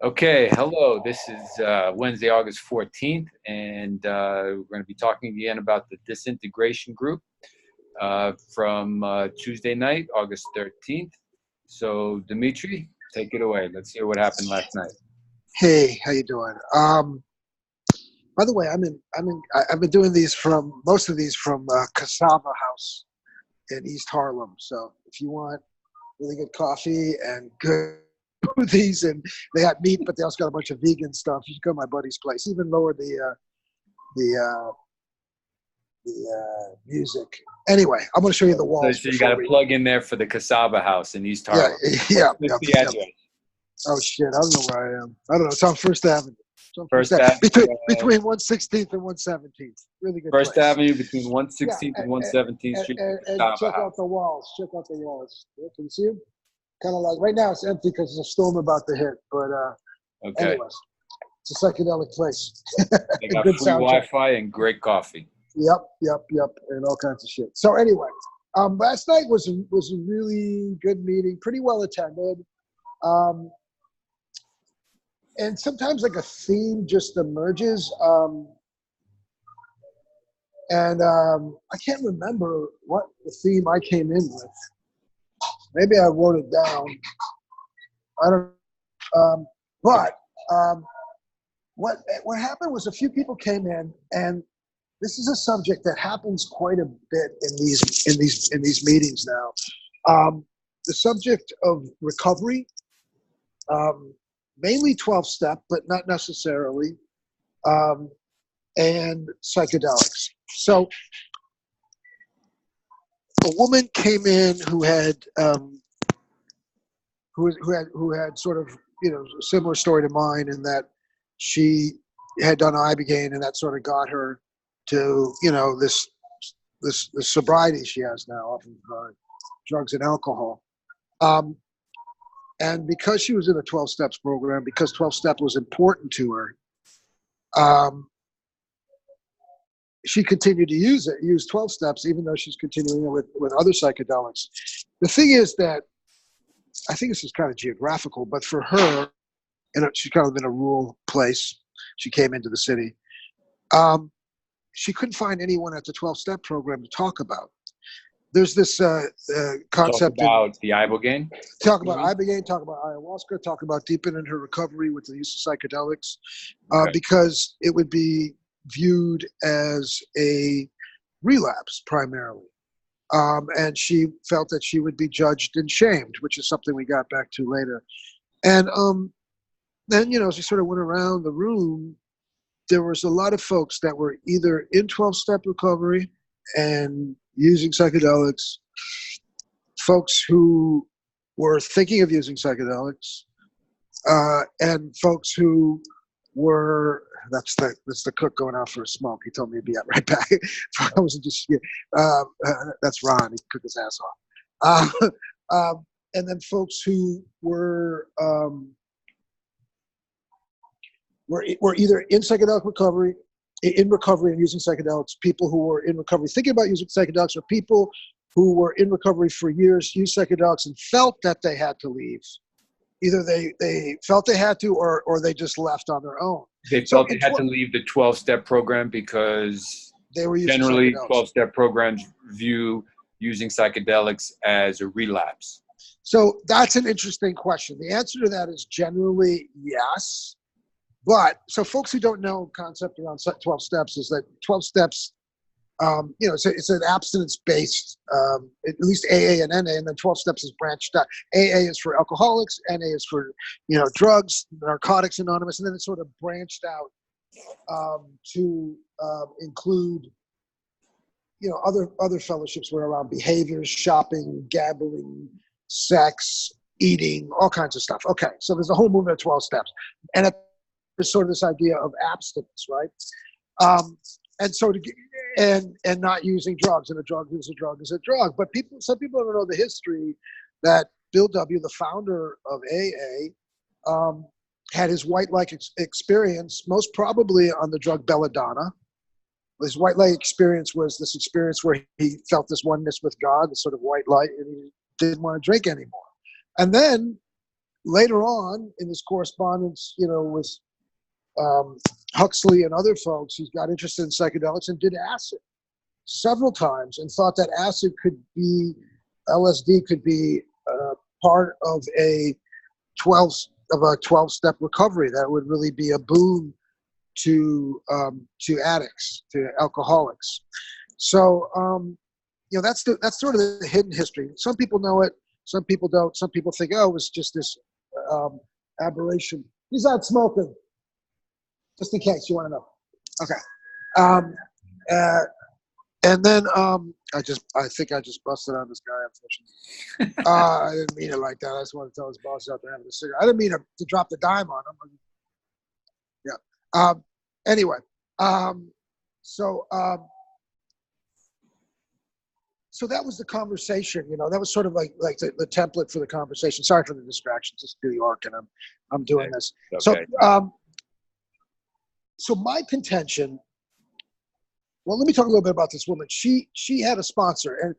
Okay, hello. This is Wednesday, August 14th, and we're going to be talking again about the disintegration group from Tuesday night, August 13th. So, Dimitri, take it away. Let's hear what happened last night. Hey, how you doing? By the way, I've been doing most of these from Cassava House in East Harlem. So if you want really good coffee and good smoothies, and they have meat, but they also got a bunch of vegan stuff, you can go to my buddy's place. Even lower the music. Anyway, I'm going to show you the So, walls so you got before to we. plug in there for the Cassava House in East Yeah, Harlem. yeah, What's yeah, the yeah. address? Oh shit, I don't know where I am. I don't know. It's on First Avenue. It's on First First Avenue. Avenue, Between 116th and 117th. Really good First place. Avenue between Yeah, 116th and 117th Street, the and Cassava check out House. the walls. Check out the walls. Yeah, can you see them? Kind of like right now it's empty because there's a storm about to hit. But Okay. anyways, it's a psychedelic place. They A got good free soundtrack. Wi-Fi and great coffee. Yep, and all kinds of shit. So anyway, last night was a really good meeting, pretty well attended. Um, and sometimes like a theme just emerges. I can't remember what the theme I came in with. Maybe I wrote it down. I don't. But what happened was a few people came in, and this is a subject that happens quite a bit in these meetings now. The subject of recovery, mainly 12-step, but not necessarily, and psychedelics. So a woman came in who had sort of a similar story to mine, in that she had done ibogaine, and that sort of got her to this sobriety she has now off of drugs and alcohol. And because she was in a 12 steps program, because 12 step was important to her, she continued to use 12 steps, even though she's continuing with other psychedelics. The thing is that I think this is kind of geographical, but for her, and she's kind of in a rural place. She came into the city. She couldn't find anyone at the 12-step program to talk about. There's this concept. Talk about the ibogaine. Talk about ibogaine, talk about ayahuasca, talk about deepening her recovery with the use of psychedelics, Okay. because it would be viewed as a relapse primarily. And she felt that she would be judged and shamed, which is something we got back to later. And then, as we sort of went around the room, there was a lot of folks that were either in 12-step recovery and using psychedelics, folks who were thinking of using psychedelics, and folks who were, that's the cook going out for a smoke. He told me he'd be right back. I wasn't just, that's Ron. He cooked his ass off. And then folks who were either in psychedelic recovery, in recovery and using psychedelics, people who were in recovery thinking about using psychedelics, or people who were in recovery for years, used psychedelics and felt that they had to leave. Either they felt they had to, or they just left on their own. They felt they had to leave the 12-step program because they were using generally psychedelics. 12-step programs view using psychedelics as a relapse. So that's an interesting question. The answer to that is generally yes. But so folks who don't know concept around 12 steps is that 12 steps, it's an abstinence-based, at least AA and NA, and then 12 steps is branched out. AA is for alcoholics, NA is for, drugs, Narcotics Anonymous, and then it's sort of branched out to include, other fellowships were around behaviors, shopping, gambling, sex, eating, all kinds of stuff. Okay, so there's a whole movement of 12 steps. And there's sort of this idea of abstinence, right? And so and not using drugs, and a drug is a drug is a drug. But some people don't know the history that Bill W., the founder of AA, had his white light experience, most probably on the drug belladonna. His white light experience was this experience where he felt this oneness with God, this sort of white light, and he didn't want to drink anymore. And then later on in his correspondence, with Huxley and other folks, he got interested in psychedelics and did acid several times and thought that LSD could be part of a 12-step recovery that would really be a boon to addicts, to alcoholics. So that's sort of the hidden history. Some people know it, some people don't. Some people think, oh, it was just this aberration. He's out smoking, just in case you want to know. Okay. And then I think I just busted on this guy, unfortunately. I didn't mean it like that. I just want to tell his boss out there having a cigarette. I didn't mean to drop the dime on him. Yeah. Anyway, so that was the conversation. That was sort of like the template for the conversation. Sorry for the distractions. It's New York, and I'm doing this. Okay. So my contention. Well, let me talk a little bit about this woman. She had a sponsor, and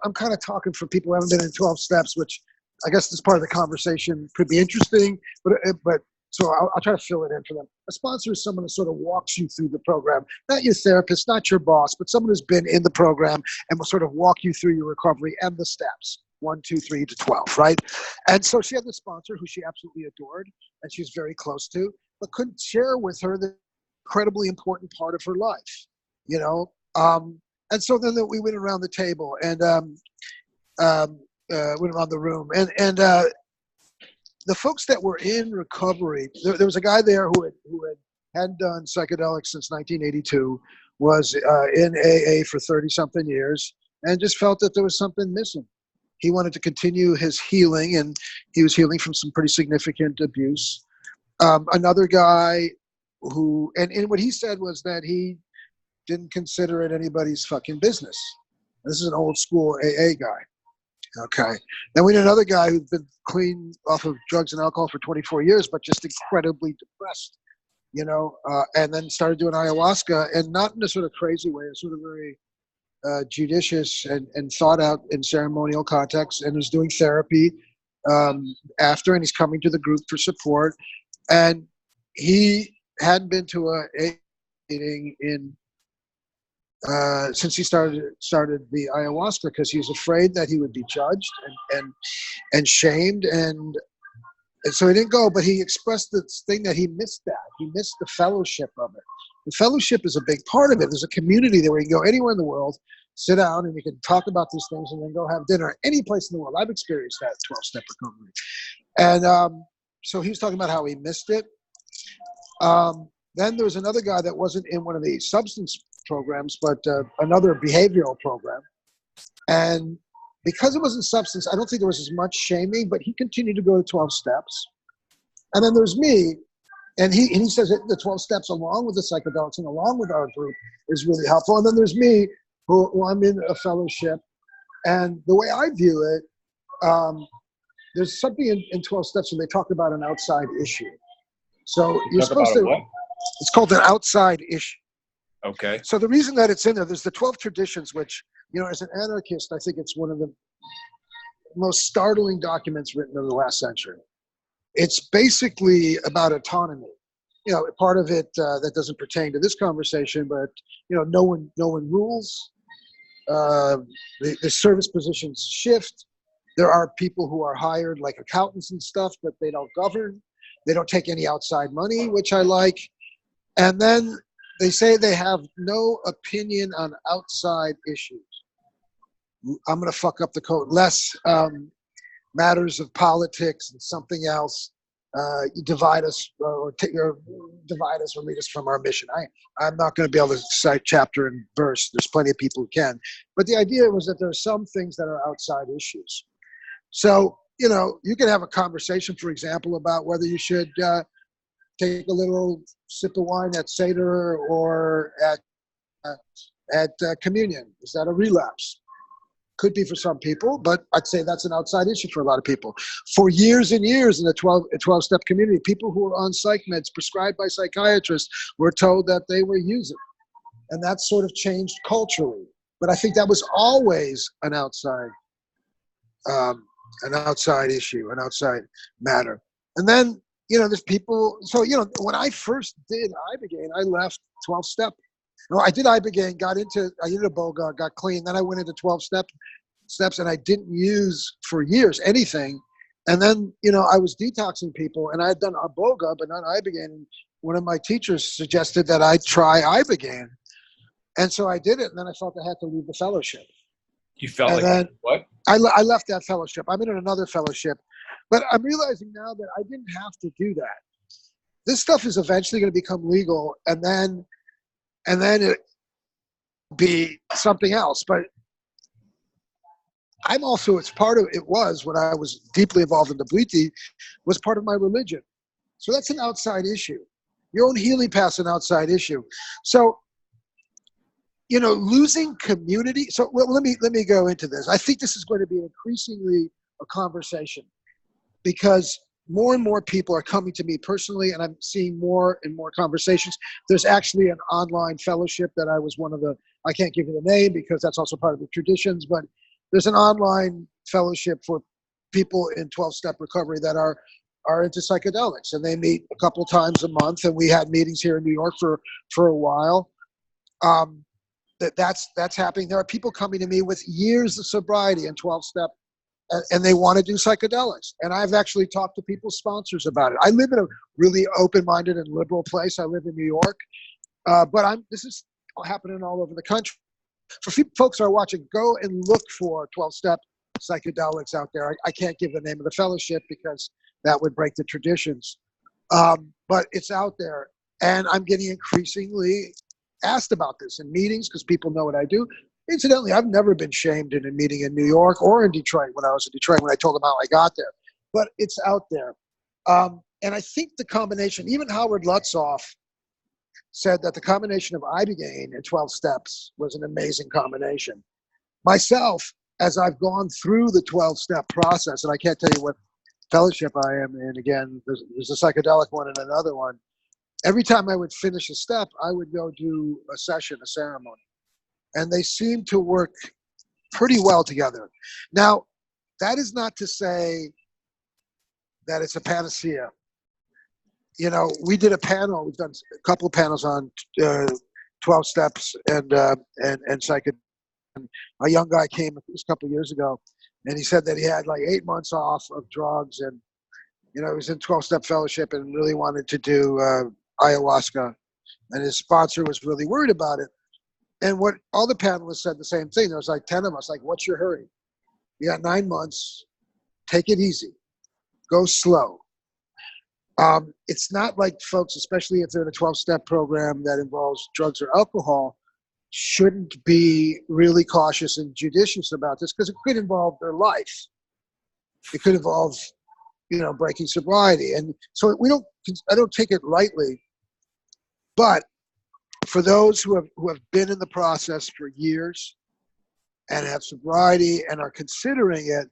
I'm kind of talking for people who haven't been in 12 steps, which I guess this part of the conversation could be interesting, but so I'll try to fill it in for them. A sponsor is someone who sort of walks you through the program, not your therapist, not your boss, but someone who's been in the program and will sort of walk you through your recovery and the steps, 1, 2, 3 to 12, right? And so she had this sponsor who she absolutely adored and she was very close to, but couldn't share with her the incredibly important part of her life. And so then we went around the table and went around the room, and the folks that were in recovery, there was a guy there who hadn't done psychedelics since 1982, was in AA for 30-something years, and just felt that there was something missing. He wanted to continue his healing, and he was healing from some pretty significant abuse. Another guy who, and what he said was that he didn't consider it anybody's fucking business. This is an old school AA guy. Okay. Then we had another guy who'd been clean off of drugs and alcohol for 24 years, but just incredibly depressed, and then started doing ayahuasca, and not in a sort of crazy way, a sort of very judicious and thought out in ceremonial context, and was doing therapy after, and he's coming to the group for support. And he hadn't been to a AA meeting since he started the ayahuasca, because he was afraid that he would be judged and shamed, and so he didn't go. But he expressed this thing that he missed he missed the fellowship of it. The fellowship is a big part of it. There's a community there where you can go anywhere in the world, sit down, and you can talk about these things, and then go have dinner any place in the world. I've experienced that 12-step recovery, and so he was talking about how he missed it. Then there was another guy that wasn't in one of the substance programs, but another behavioral program. And because it wasn't substance, I don't think there was as much shaming, but he continued to go to 12 steps. And then there's me, and he says that the 12 steps along with the psychedelics and along with our group is really helpful. And then there's me, who I'm in a fellowship. And the way I view it, there's something in 12 steps where they talk about an outside issue. So you're supposed to, what? It's called an outside issue. Okay. So the reason that it's in there's the 12 traditions, which, as an anarchist, I think it's one of the most startling documents written in the last century. It's basically about autonomy. Part of it that doesn't pertain to this conversation, but, no one rules. The service positions shift. There are people who are hired like accountants and stuff, but they don't govern. They don't take any outside money, which I like. And then they say they have no opinion on outside issues. I'm going to fuck up the code. Less matters of politics and something else. You divide us or lead us from our mission. I'm not going to be able to cite chapter and verse. There's plenty of people who can. But the idea was that there are some things that are outside issues. So, you can have a conversation, for example, about whether you should take a little sip of wine at Seder or at communion. Is that a relapse? Could be for some people, but I'd say that's an outside issue for a lot of people. For years and years in the 12-step community, people who were on psych meds prescribed by psychiatrists were told that they were using. And that sort of changed culturally. But I think that was always an outside issue, an outside matter. And then, there's people. So, when I first did Ibogaine, I left 12-step. No, I did Ibogaine, I did a Boga, got clean. Then I went into 12 steps, and I didn't use for years anything. And then, I was detoxing people, and I had done a Boga, but not Ibogaine. And one of my teachers suggested that I try Ibogaine. And so I did it, and then I felt I had to leave the fellowship. You felt And like then what? I left that fellowship. I'm in another fellowship. But I'm realizing now that I didn't have to do that. This stuff is eventually going to become legal, and then it be something else. But I'm also, it was when I was deeply involved in the Bliti, was part of my religion. So that's an outside issue. Your own healing path is an outside issue. So, losing community. So let me go into this. I think this is going to be increasingly a conversation, because more and more people are coming to me personally, and I'm seeing more and more conversations. There's actually an online fellowship that I was I can't give you the name because that's also part of the traditions, but there's an online fellowship for people in 12-step recovery that are into psychedelics, and they meet a couple times a month, and we had meetings here in New York for a while. That's happening. There are people coming to me with years of sobriety and 12-step, and they want to do psychedelics. And I've actually talked to people's sponsors about it. I live in a really open-minded and liberal place. I live in New York, but this is happening all over the country. For folks who are watching, go and look for 12-step psychedelics out there. I can't give the name of the fellowship because that would break the traditions, but it's out there, and I'm getting increasingly asked about this in meetings because people know what I do. Incidentally, I've never been shamed in a meeting in New York or in Detroit when I was in Detroit, when I told them how I got there. But it's out there. And I think the combination, even Howard Lutzoff said that the combination of Ibogaine and 12 steps was an amazing combination. Myself, as I've gone through the 12-step process, and I can't tell you what fellowship I am in, again, there's a psychedelic one and another one. Every time I would finish a step, I would go do a session, a ceremony. And they seem to work pretty well together. Now, that is not to say that it's a panacea. We did a panel. We've done a couple of panels on 12 steps and psychedelics. A young guy came a couple of years ago, and he said that he had like 8 months off of drugs, and he was in 12-step fellowship and really wanted to do ayahuasca, and his sponsor was really worried about it. And what all the panelists said the same thing. There was like 10 of us, like, what's your hurry? You got 9 months. Take it easy. Go slow. It's not like folks, especially if they're in a 12-step program that involves drugs or alcohol, shouldn't be really cautious and judicious about this, because it could involve their life. It could involve, breaking sobriety. And so I don't take it lightly. But for those who have been in the process for years and have sobriety and are considering it,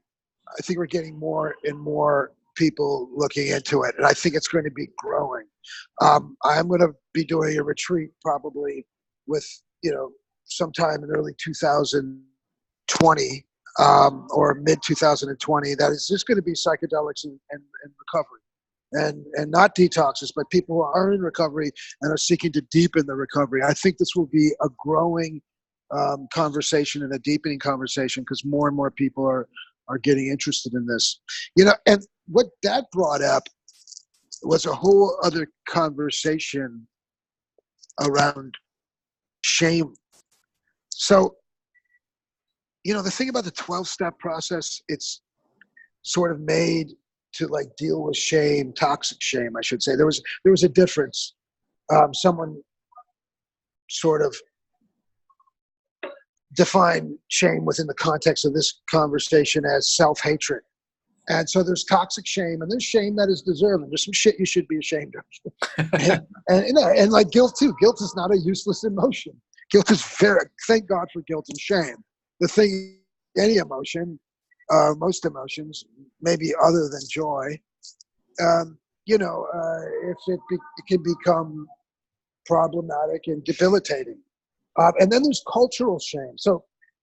I think we're getting more and more people looking into it, and I think it's going to be growing. I'm going to be doing a retreat probably with, sometime in early 2020 or mid 2020. That is just going to be psychedelics and recovery. And not detoxes, but people who are in recovery and are seeking to deepen the recovery. I think this will be a growing conversation and a deepening conversation, because more and more people are getting interested in this. And what that brought up was a whole other conversation around shame. So, the thing about the 12-step process, it's sort of made to like deal with shame, toxic shame, I should say. There was a difference. Someone sort of defined shame within the context of this conversation as self-hatred. And so there's toxic shame, and there's shame that is deserving. There's some shit you should be ashamed of. and like guilt too. Guilt is not a useless emotion. Guilt is thank God for guilt and shame. The thing, any emotion, most emotions, maybe other than joy, if it can become problematic and debilitating. And then there's cultural shame,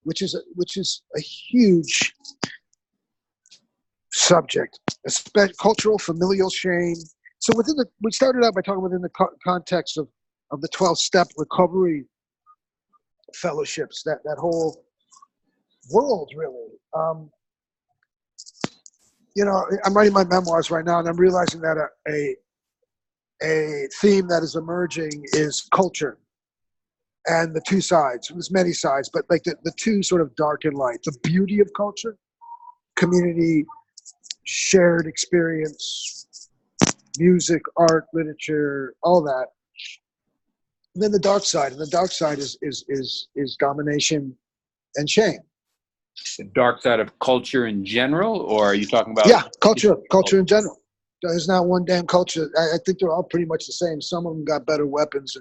which is a huge subject. cultural familial shame. So we started out by talking within the context of the 12-step recovery fellowships, that whole world, really. I'm writing my memoirs right now, and I'm realizing that a theme that is emerging is culture and the two sides. There's many sides, but like the two sort of dark and light. The beauty of culture, community, shared experience, music, art, literature, all that. And then the dark side, and the dark side is domination and shame. The dark side of culture in general, or are you talking about? Yeah, culture in general. There's not one damn culture. I think they're all pretty much the same. Some of them got better weapons,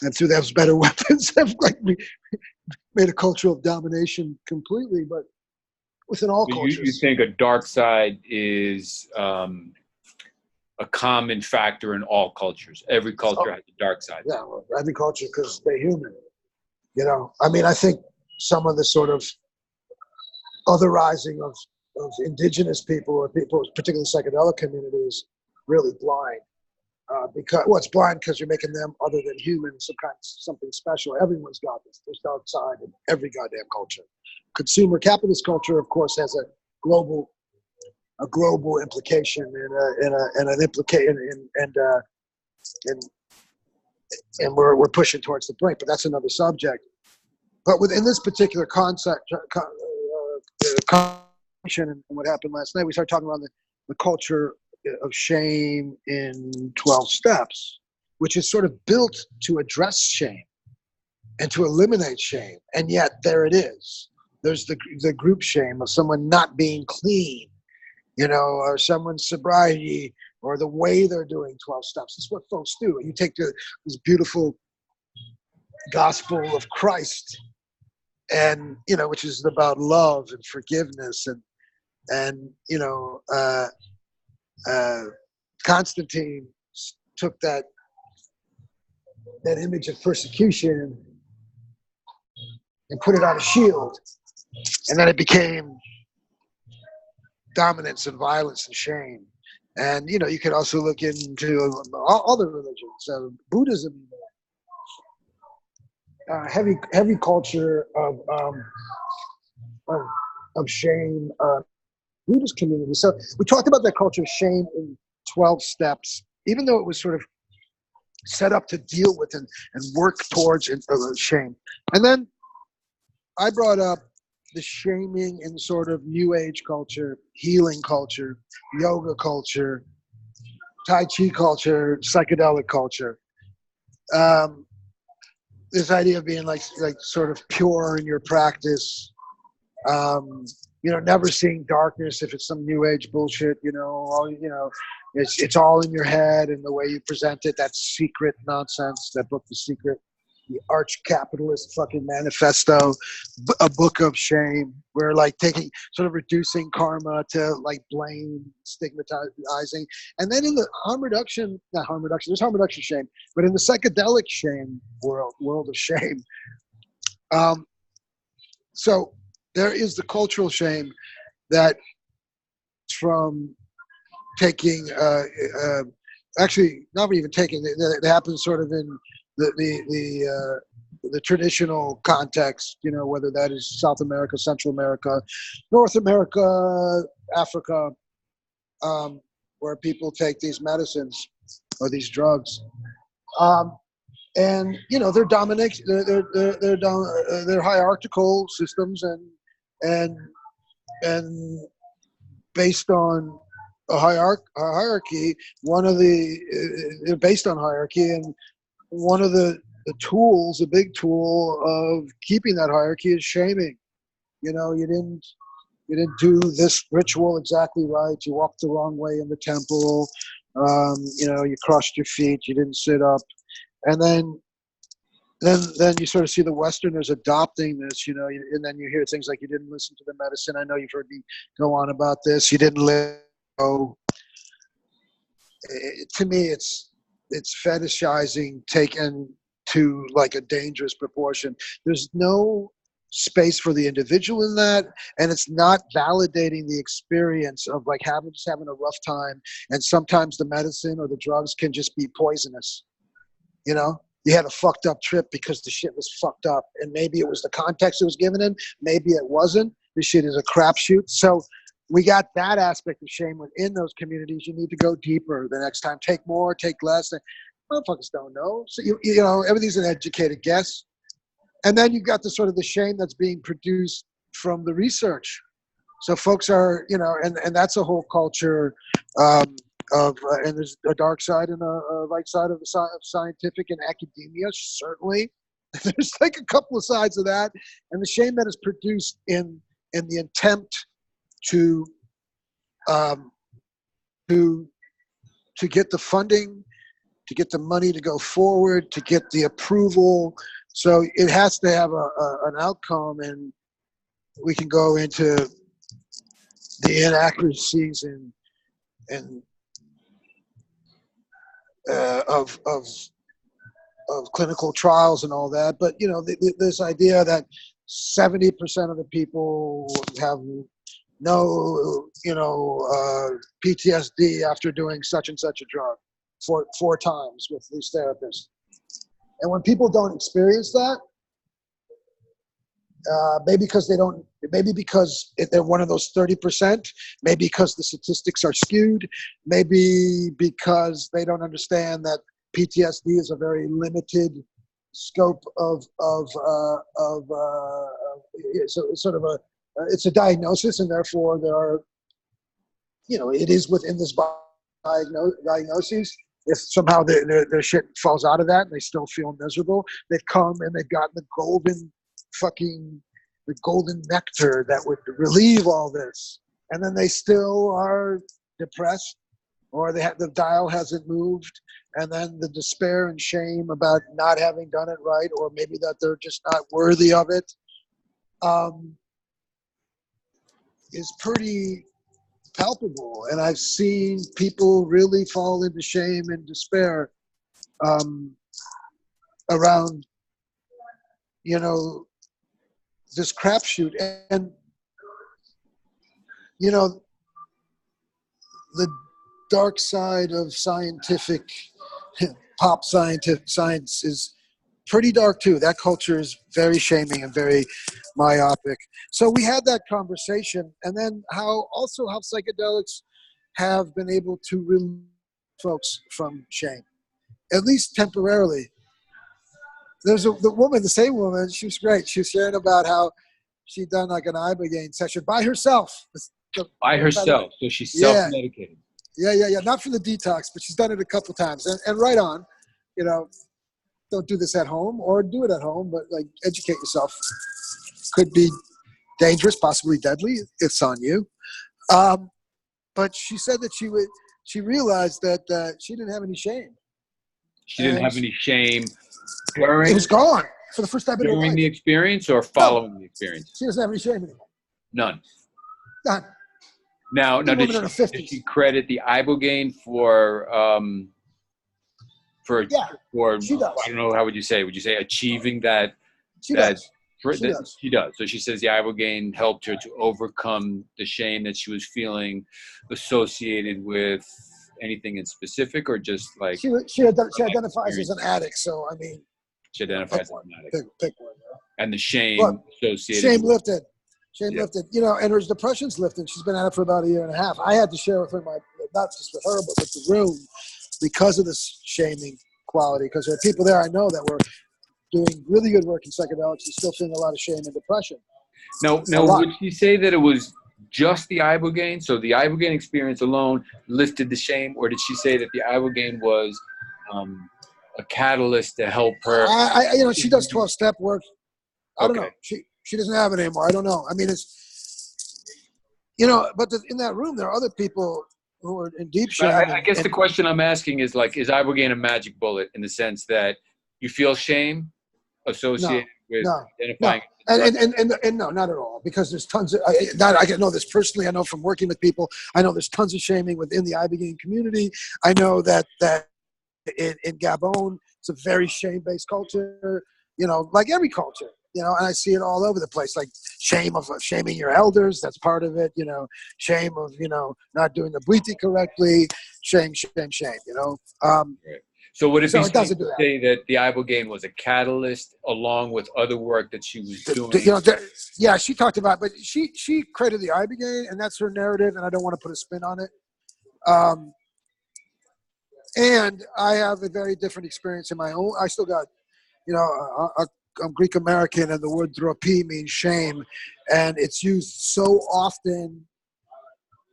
and through those better weapons, have like made a culture of domination completely. But within all cultures, you think a dark side is a common factor in all cultures? Every culture has a dark side. Yeah, well, every culture, because they're human. I mean, I think some of the sort of otherizing of indigenous people or people, particularly psychedelic communities, really blind. It's blind because you're making them other than human, something special. Everyone's got this. There's dark side in every goddamn culture. Consumer capitalist culture, of course, has a global implication and an implication, and we're pushing towards the brink. But that's another subject. But within this particular concept, and what happened last night, we started talking about the culture of shame in 12 steps, which is sort of built to address shame and to eliminate shame. And yet there it is. There's the group shame of someone not being clean, or someone's sobriety, or the way they're doing 12 steps. That's what folks do. You take this beautiful gospel of Christ, and which is about love and forgiveness, and Constantine took that image of persecution and put it on a shield, and then it became dominance and violence and shame. And you could also look into all other religions, Buddhism, heavy culture of shame, Buddhist community. So we talked about that culture of shame in 12 steps, even though it was sort of set up to deal with and work towards shame. And then I brought up the shaming in sort of New Age culture, healing culture, yoga culture, Tai Chi culture, psychedelic culture. This idea of being like sort of pure in your practice, never seeing darkness if it's some New Age bullshit. It's all in your head and the way you present it. That secret nonsense. That book, The Secret, the arch capitalist fucking manifesto, a book of shame. We're like reducing karma to like blame, stigmatizing, and then in the there's harm reduction shame, but in the psychedelic shame world of shame. So there is the cultural shame that from taking, actually not even taking, it happens sort of in the traditional context, whether that is South America, Central America, North America, Africa, where people take these medicines or these drugs. And they're domination. They're hierarchical systems, and based on a hierarchy. They're based on hierarchy, and one of the tools, a big tool of keeping that hierarchy is shaming. You didn't do this ritual exactly right. You walked the wrong way in the temple. You crossed your feet. You didn't sit up. And then you sort of see the Westerners adopting this, and then you hear things like, you didn't listen to the medicine. I know you've heard me go on about this. You didn't live. To me, it's fetishizing taken to like a dangerous proportion. There's no space for the individual in that, and it's not validating the experience of like having a rough time, and sometimes the medicine or the drugs can just be poisonous. You know, you had a fucked up trip because the shit was fucked up, and maybe it was the context it was given in, maybe it wasn't. This shit is a crapshoot. So we got that aspect of shame within those communities. You need to go deeper the next time. Take more, take less. Motherfuckers don't know. So you know, everything's an educated guess. And then you've got the sort of the shame that's being produced from the research. So folks are, you know, and that's a whole culture and there's a dark side and a light side of scientific and academia, certainly. There's like a couple of sides of that. And the shame that is produced in the attempt to get the funding, to get the money to go forward, to get the approval. So it has to have an outcome, and we can go into the inaccuracies and of clinical trials and all that. But you know, this idea that 70% of the people have no, you know, PTSD after doing such and such a drug four times with these therapists. And when people don't experience that, maybe because they're one of those 30%, maybe because the statistics are skewed, maybe because they don't understand that PTSD is a very limited scope of it's sort of it's a diagnosis, and therefore there are, you know, it is within this diagnosis. If somehow their shit falls out of that and they still feel miserable, they've come and they've gotten the golden nectar that would relieve all this. And then they still are depressed, or the dial hasn't moved. And then the despair and shame about not having done it right, or maybe that they're just not worthy of it, is pretty palpable. And I've seen people really fall into shame and despair around, you know, this crapshoot. And, you know, the dark side of scientific, pop science is pretty dark too. That culture is very shaming and very myopic. So we had that conversation, and then how psychedelics have been able to relieve folks from shame, at least temporarily. There's the same woman, she was great. She was sharing about how she'd done like an Ibogaine session by herself. By herself, so she's self-medicated. Yeah. Not for the detox, but she's done it a couple times. And right on, you know, don't do this at home, or do it at home, but like educate yourself. Could be dangerous, possibly deadly. It's on you. But she said that she realized that she didn't have any shame. She didn't have any shame during. It was gone for the first time in her life. During the experience or following the experience? She doesn't have any shame anymore. None. None. Now did she credit the Ibogaine for she does. I don't know, how would you say? Would you say achieving that? She does. She does. So she says the Ibogaine helped her to overcome the shame that she was feeling associated with anything in specific, or just like she identifies as an addict. So I mean, she identifies as an addict. Pick one. And the shame associated. Shame lifted. You know, and her depression's lifted. She's been at it for about a year and a half. I had to share with her not just with her, but with the room, because of this shaming quality. Because there are people there I know that were doing really good work in psychedelics and still feeling a lot of shame and depression. Now, would she say that it was just the Ibogaine? So the Ibogaine experience alone lifted the shame, or did she say that the Ibogaine was a catalyst to help her? You know, she does 12-step work. I don't know. She doesn't have it anymore. I don't know. I mean, it's, you know, but in that room there are other people who are in deep shame. I guess the question I'm asking is, like, is Ibogaine a magic bullet in the sense that you feel shame associated with identifying? And no, not at all. Because there's tons of, I know this personally. I know from working with people. I know there's tons of shaming within the Ibogaine community. I know that in Gabon, it's a very shame-based culture. You know, like every culture. and I see it all over the place, like shame of shaming your elders. That's part of it, shame of, not doing the Bwiti correctly, shame, Right. So would it so be it safe doesn't do to that. say that the Ibogaine was a catalyst along with other work that she was doing? Yeah, she talked about, but she created the Ibogaine, and that's her narrative, and I don't want to put a spin on it. And I have a very different experience in my own. I still got, I'm Greek American, and the word dropi means shame, and it's used so often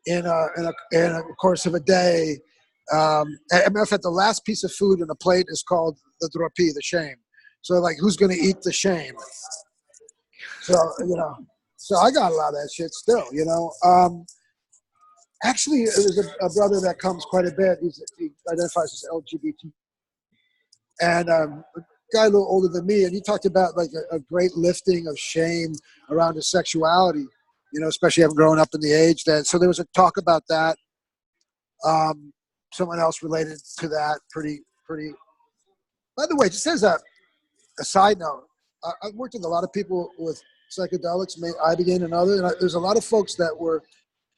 in a course of a day. As a matter of fact, the last piece of food in a plate is called the dropi, the shame. So, like, who's going to eat the shame? So, so I got a lot of that shit still, Actually, there's a brother that comes quite a bit. He identifies as LGBT. And a guy a little older than me, and he talked about like a great lifting of shame around his sexuality, especially having grown up in the age that. So there was a talk about that. Someone else related to that pretty. By the way, just as a side note, I've worked with a lot of people with psychedelics, Ibogaine and others, and there's a lot of folks that were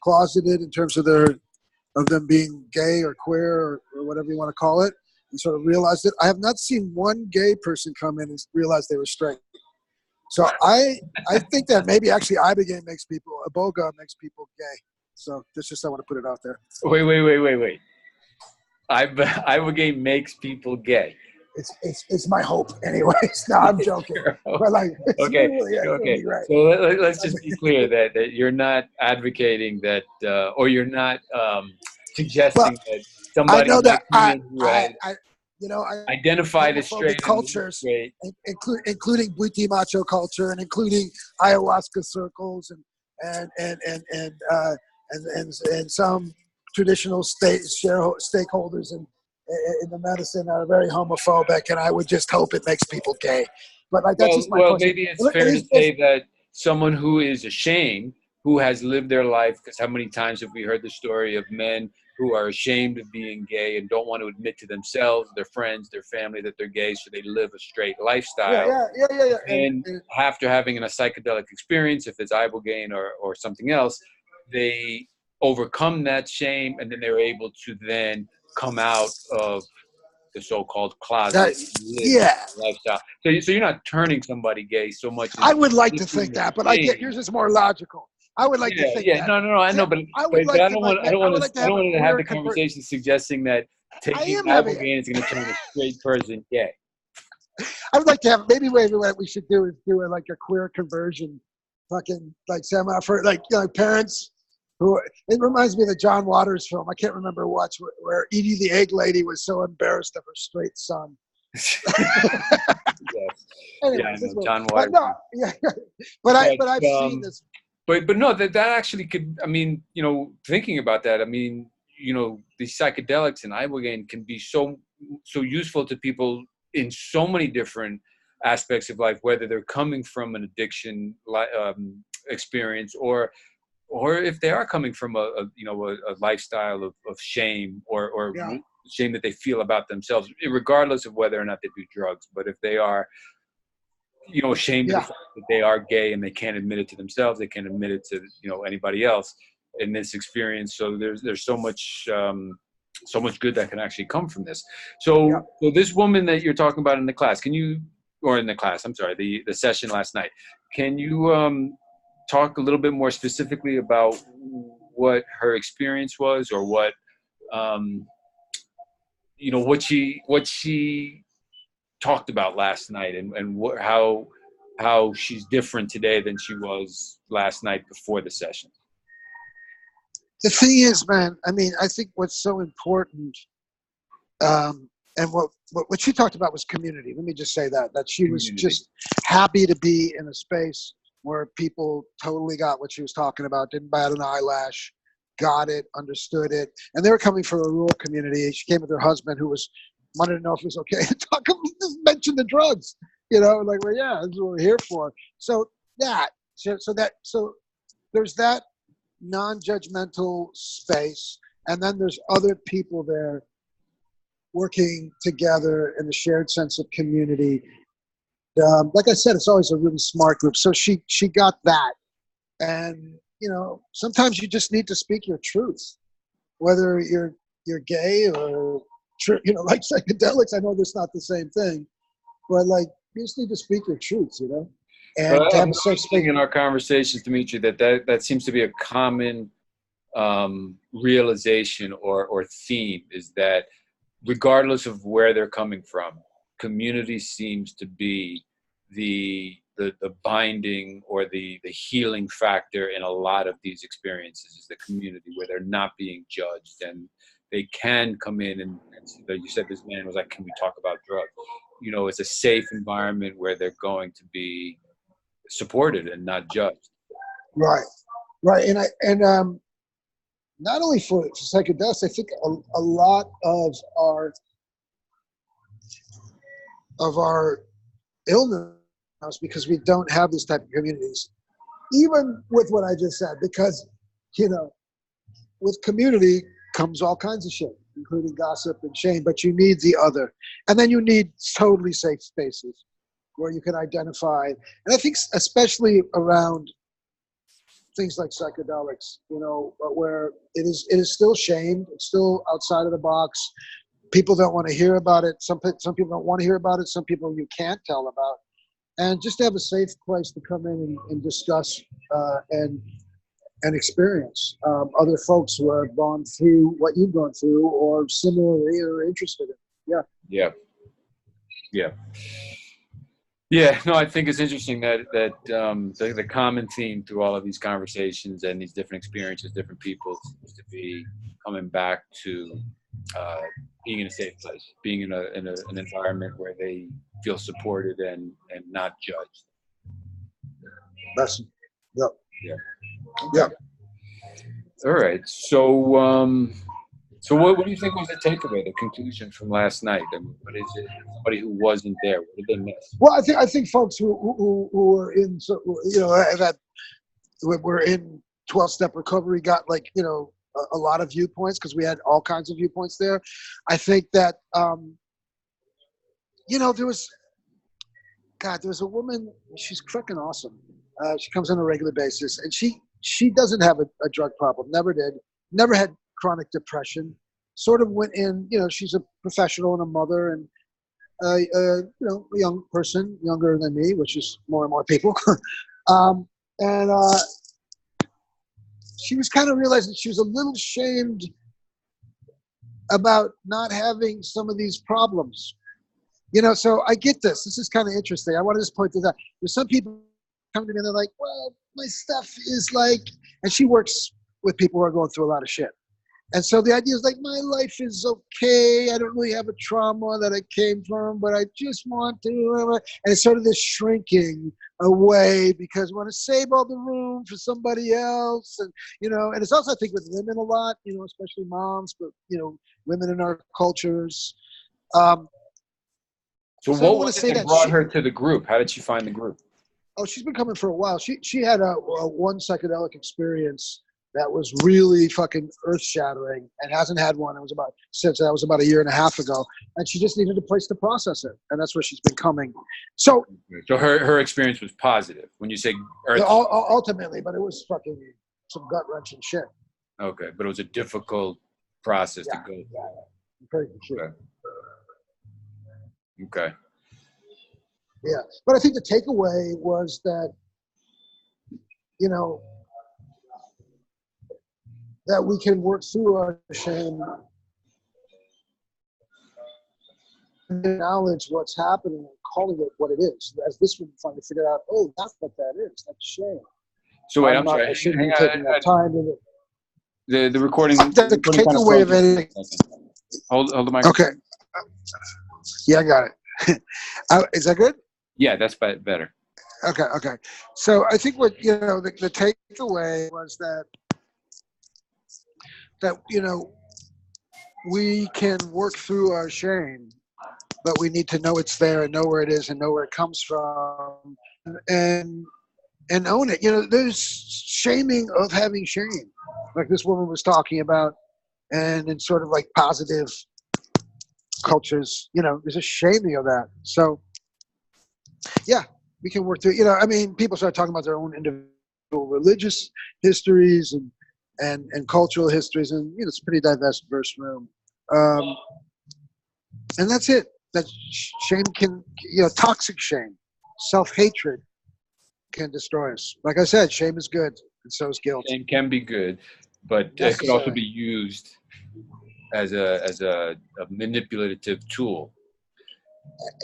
closeted in terms of them being gay or queer or whatever you want to call it, and sort of realized it. I have not seen one gay person come in and realize they were straight. So I think that maybe actually Ibogaine Iboga makes people gay. So just I want to put it out there. Wait. Ibogaine makes people gay. It's my hope, anyways. No, I'm joking. But like, okay. Really right. So let's just be clear that you're not advocating that, or you're not suggesting that somebody I know that who has identified as straight cultures, including Bwiti macho culture, and including ayahuasca circles, and some traditional stakeholders in the medicine are very homophobic, and I would just hope it makes people gay. But like that's just my well, question. maybe it's fair to say that someone who is ashamed, who has lived their life, because how many times have we heard the story of men who are ashamed of being gay and don't want to admit to themselves, their friends, their family that they're gay, so they live a straight lifestyle. Yeah. And after having a psychedelic experience, if it's Ibogaine or something else, they overcome that shame, and then they're able to then come out of the so-called closet lifestyle. So you're not turning somebody gay so much. I would like to think that, but I get yours is more logical. I would like to think that. No, I know, but I don't want to have the conversation suggesting that taking Ibogaine is going to turn a straight person gay. I would like to have maybe what we should do is do like a queer conversion, fucking like seminar for like parents. Who it reminds me of the John Waters film. I can't remember where Edie the Egg Lady was so embarrassed of her straight son. Anyways, John Waters. But I've seen this. But no, that actually could. I mean, thinking about that. I mean, these psychedelics and Ibogaine can be so useful to people in so many different aspects of life, whether they're coming from an addiction experience or if they are coming from a lifestyle of shame or shame that they feel about themselves, regardless of whether or not they do drugs. But if they are, ashamed of the fact that they are gay and they can't admit it to themselves, they can't admit it to anybody else in this experience. So there's so much good that can actually come from this. So this woman that you're talking about in the class, the session last night, can you talk a little bit more specifically about what her experience was, or what what she talked about last night, and how she's different today than she was last night before the session? The thing is, man, I mean, I think what's so important, and what she talked about was community. Let me just say that she was just happy to be in a space where people totally got what she was talking about, didn't bat an eyelash, got it, understood it. And they were coming from a rural community. She came with her husband who wanted to know if it was okay to talk, just mention the drugs, like, well, yeah, that's what we're here for. So there's that non-judgmental space. And then there's other people there working together in a shared sense of community like I said, it's always a really smart group. So she got that. And, you know, sometimes you just need to speak your truth, whether you're gay or, you know, like psychedelics. I know that's not the same thing, but like, you just need to speak your truth, you know, and Well, to have I'm a safe space. noticing in our conversations, Dimitri, that seems to be a common realization or theme, is that regardless of where they're coming from, community seems to be the binding or the healing factor in a lot of these experiences, is the community where they're not being judged, and they can come in and like you said, this man was like, can we talk about drugs? You know, it's a safe environment where they're going to be supported and not judged. Right. And not only for psychedelics, I think a lot of our illness because we don't have this type of communities, even with what I just said, because, you know, with community comes all kinds of shit, including gossip and shame, but you need the other. And then you need totally safe spaces where you can identify. And I think especially around things like psychedelics, you know, where it is still shamed, it's still outside of the box. People don't want to hear about it. Some people don't want to hear about it. Some people you can't tell about. And just to have a safe place to come in and discuss and experience other folks who have gone through what you've gone through or similarly are interested in. Yeah, no, I think it's interesting that the common theme through all of these conversations and these different experiences, different people, seems to be coming back to being in a safe place, being in an environment where they feel supported and not judged. That's, yep. Yeah. Yeah. All right. So, so what do you think was the takeaway, the conclusion from last night? I mean, what is it? Somebody who wasn't there, what did they miss? Well, I think folks who were in, you know, that were in 12-step recovery got, like, you know, a lot of viewpoints, because we had all kinds of viewpoints there. I think that, you know, there was a woman, she's freaking awesome. She comes on a regular basis, and she doesn't have a drug problem, never did, never had chronic depression, sort of went in, you know, she's a professional and a mother and, you know, a young person, younger than me, which is more and more people. And she was kind of realizing she was a little shamed about not having some of these problems. You know, so I get this. This is kind of interesting. I want to just point this out. There's some people come to me and they're like, well, my stuff is like, and she works with people who are going through a lot of shit. And so the idea is like, my life is okay. I don't really have a trauma that I came from, but I just want to, and it's sort of this shrinking away because we want to save all the room for somebody else. And, you know, and it's also, I think, with women a lot, you know, especially moms, but, you know, women in our cultures. So what was it that brought her to the group? How did she find the group? Oh, she's been coming for a while. She had a one psychedelic experience that was really fucking earth-shattering, and hasn't had one. Since that was about a year and a half ago, and she just needed a place to process it, and that's where she's been coming. So her experience was positive when you say earth. Ultimately, but it was fucking some gut-wrenching shit. Okay, but it was a difficult process to go through. I'm pretty sure. Okay. Yeah, but I think the takeaway was that, you know, that we can work through our shame, acknowledge what's happening and calling it what it is. As this one finally figured out, oh, that's what that is. That's shame. So wait, I'm sorry. I shouldn't be taking that time in it. The recording. The takeaway of anything. Hold the mic. Okay. Yeah, I got it. Is that good? Yeah, that's better. Okay. So I think what, you know, the takeaway was that you know, we can work through our shame, but we need to know it's there and know where it is and know where it comes from and own it. You know, there's shaming of having shame, like this woman was talking about, and in sort of like positive cultures, you know, there's a shaming of that. So, yeah, we can work through. You know, I mean, people start talking about their own individual religious histories and cultural histories, and you know, it's a pretty diverse room. And that's it. That shame can, you know, toxic shame, self-hatred can destroy us. Like I said, shame is good, and so is guilt. Shame can be good, but it could also be used as a manipulative tool.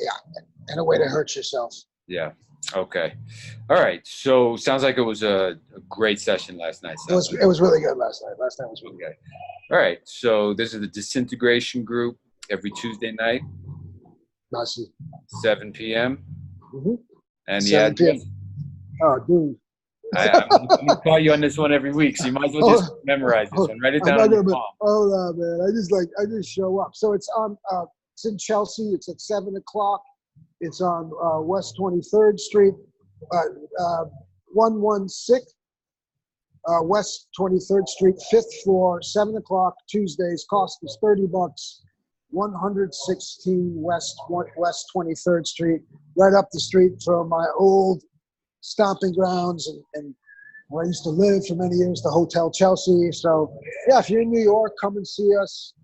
Yeah, and a way to hurt yourself. Yeah. Okay. All right. So sounds like it was a great session last night. It was really good last night. Last night was really good. All right. So this is the Disintegration Group every Tuesday night, I see. 7 p.m. Mm-hmm. And the 7 p.m. address. Oh, dude. I'm going to call you on this one every week, so you might as well just memorize this one. Write it down on your palm. Hold on, man. I just show up. So it's on. It's in Chelsea. It's at 7 o'clock. It's on West 23rd Street, 116 West 23rd Street, 5th floor, 7 o'clock Tuesdays. Cost is $30. 116 West 23rd Street, right up the street from my old stomping grounds and where I used to live for many years, the Hotel Chelsea. So yeah, if you're in New York, come and see us.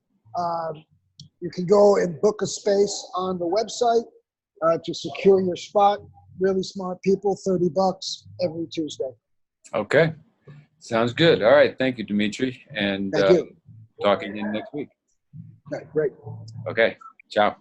You can go and book a space on the website to secure your spot. Really smart people, $30 every Tuesday. Okay. Sounds good. All right. Thank you, Dimitri. And Thank you. talk again next week. Okay, great. Okay. Ciao.